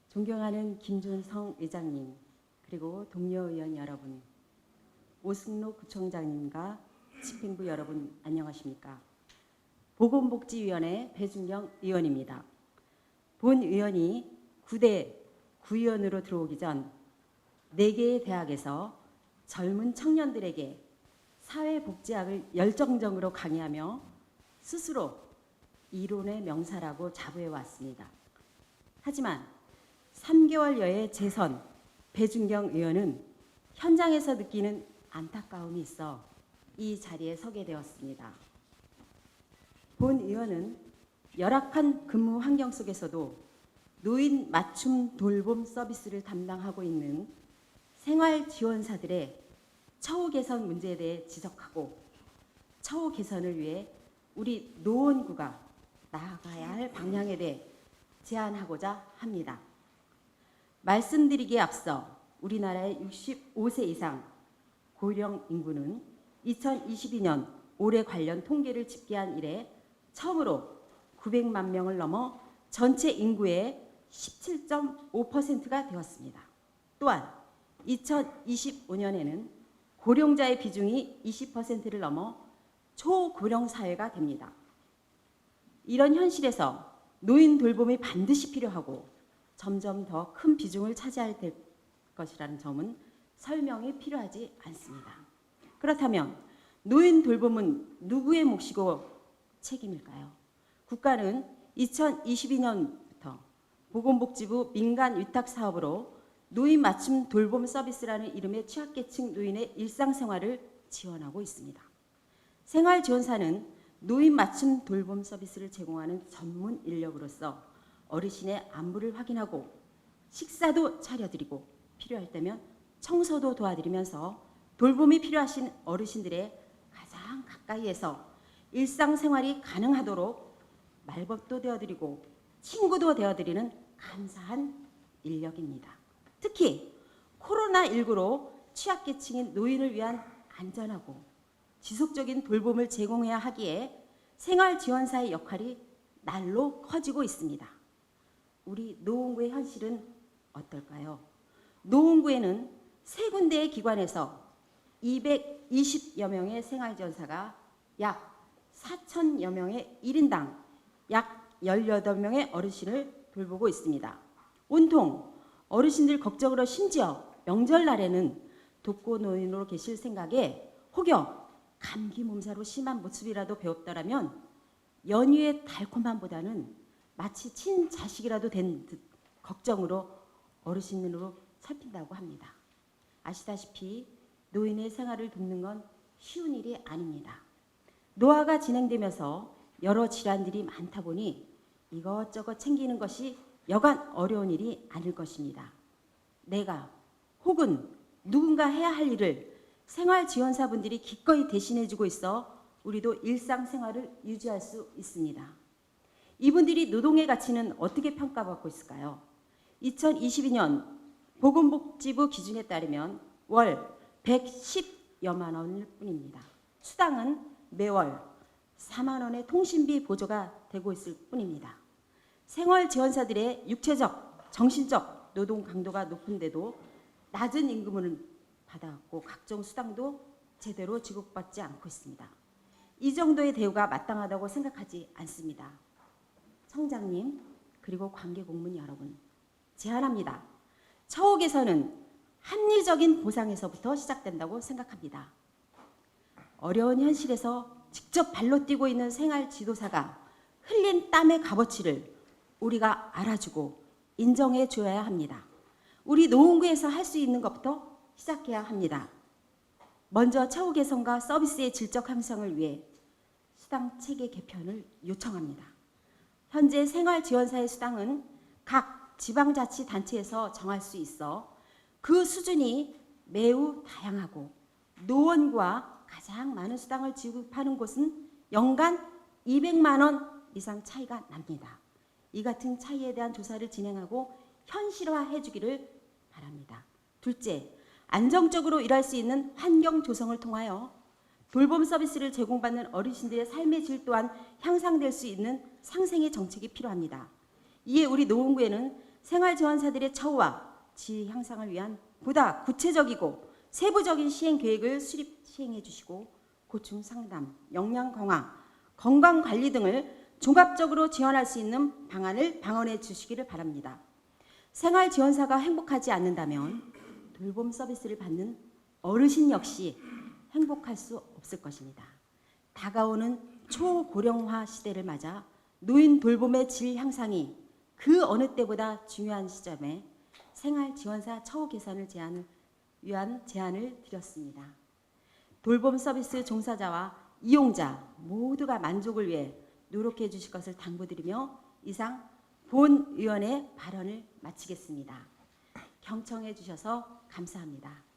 존경하는 김준성 의장님, 그리고 동료 의원 여러분, 오승록 구청장님과 집행부 여러분 안녕하십니까? 보건복지위원회 배준경 의원입니다. 본 의원이 9대 구의원으로 들어오기 전 4개의 대학에서 젊은 청년들에게 사회복지학을 열정적으로 강의하며 스스로 이론의 명사라고 자부해 왔습니다. 하지만 3개월여의 재선 배준경 의원은 현장에서 느끼는 안타까움이 있어 이 자리에 서게 되었습니다. 본 의원은 열악한 근무 환경 속에서도 노인 맞춤 돌봄 서비스를 담당하고 있는 생활지원사들의 처우 개선 문제에 대해 지적하고 처우 개선을 위해 우리 노원구가 나아가야 할 방향에 대해 제안하고자 합니다. 말씀드리기에 앞서 우리나라의 65세 이상 고령 인구는 2022년 올해 관련 통계를 집계한 이래 처음으로 900만 명을 넘어 전체 인구의 17.5%가 되었습니다. 또한 2025년에는 고령자의 비중이 20%를 넘어 초고령 사회가 됩니다. 이런 현실에서 노인 돌봄이 반드시 필요하고 점점 더 큰 비중을 차지할 것이라는 점은 설명이 필요하지 않습니다. 그렇다면 노인 돌봄은 누구의 몫이고 책임일까요? 국가는 2022년부터 보건복지부 민간 위탁 사업으로 노인 맞춤 돌봄 서비스라는 이름의 취약계층 노인의 일상생활을 지원하고 있습니다. 생활지원사는 노인 맞춤 돌봄 서비스를 제공하는 전문 인력으로서 어르신의 안부를 확인하고 식사도 차려드리고 필요할 때면 청소도 도와드리면서 돌봄이 필요하신 어르신들의 가장 가까이에서 일상생활이 가능하도록 말벗도 되어드리고 친구도 되어드리는 감사한 인력입니다. 특히 코로나19로 취약계층인 노인을 위한 안전하고 지속적인 돌봄을 제공해야 하기에 생활지원사의 역할이 날로 커지고 있습니다. 우리 노원구의 현실은 어떨까요? 노원구에는 3군데의 기관에서 220여 명의 생활지원사가 약 4,000여 명의 1인당 약 18명의 어르신을 돌보고 있습니다. 온통 어르신들 걱정으로 심지어 명절날에는 독거노인으로 계실 생각에 혹여 감기 몸살로 심한 모습이라도 배웠더라면 연휴의 달콤함보다는 마치 친자식이라도 된 듯 걱정으로 어르신으로 살핀다고 합니다. 아시다시피 노인의 생활을 돕는 건 쉬운 일이 아닙니다. 노화가 진행되면서 여러 질환들이 많다 보니 이것저것 챙기는 것이 여간 어려운 일이 아닐 것입니다. 내가 혹은 누군가 해야 할 일을 생활지원사분들이 기꺼이 대신해주고 있어 우리도 일상생활을 유지할 수 있습니다. 이분들이 노동의 가치는 어떻게 평가받고 있을까요? 2022년 보건복지부 기준에 따르면 월 110여만 원일 뿐입니다. 수당은 매월 4만 원의 통신비 보조가 되고 있을 뿐입니다. 생활지원사들의 육체적, 정신적 노동 강도가 높은데도 낮은 임금을 받아왔고 각종 수당도 제대로 지급받지 않고 있습니다. 이 정도의 대우가 마땅하다고 생각하지 않습니다. 청장님 그리고 관계공무원 여러분 제안합니다. 처우 개선은 합리적인 보상에서부터 시작된다고 생각합니다. 어려운 현실에서 직접 발로 뛰고 있는 생활 지도사가 흘린 땀의 값어치를 우리가 알아주고 인정해 줘야 합니다. 우리 노원구에서 할 수 있는 것부터 시작해야 합니다. 먼저 처우 개선과 서비스의 질적 향상을 위해 수당 체계 개편을 요청합니다. 현재 생활지원사의 수당은 각 지방자치단체에서 정할 수 있어 그 수준이 매우 다양하고 노원구와 가장 많은 수당을 지급하는 곳은 연간 200만 원 이상 차이가 납니다. 이 같은 차이에 대한 조사를 진행하고 현실화해 주기를 바랍니다. 둘째, 안정적으로 일할 수 있는 환경 조성을 통하여 돌봄 서비스를 제공받는 어르신들의 삶의 질 또한 향상될 수 있는 상생의 정책이 필요합니다. 이에 우리 노원구에는 생활지원사들의 처우와 지위 향상을 위한 보다 구체적이고 세부적인 시행 계획을 시행해 주시고 고충 상담, 역량 강화, 건강 관리 등을 종합적으로 지원할 수 있는 방안을 방언해 주시기를 바랍니다. 생활지원사가 행복하지 않는다면 돌봄 서비스를 받는 어르신 역시 행복할 수 없을 것입니다. 다가오는 초고령화 시대를 맞아 노인 돌봄의 질 향상이 그 어느 때보다 중요한 시점에 생활지원사 처우 개선을 위한 제안을 드렸습니다. 돌봄 서비스 종사자와 이용자 모두가 만족을 위해 노력해 주실 것을 당부드리며 이상 본 의원의 발언을 마치겠습니다. 경청해 주셔서 감사합니다.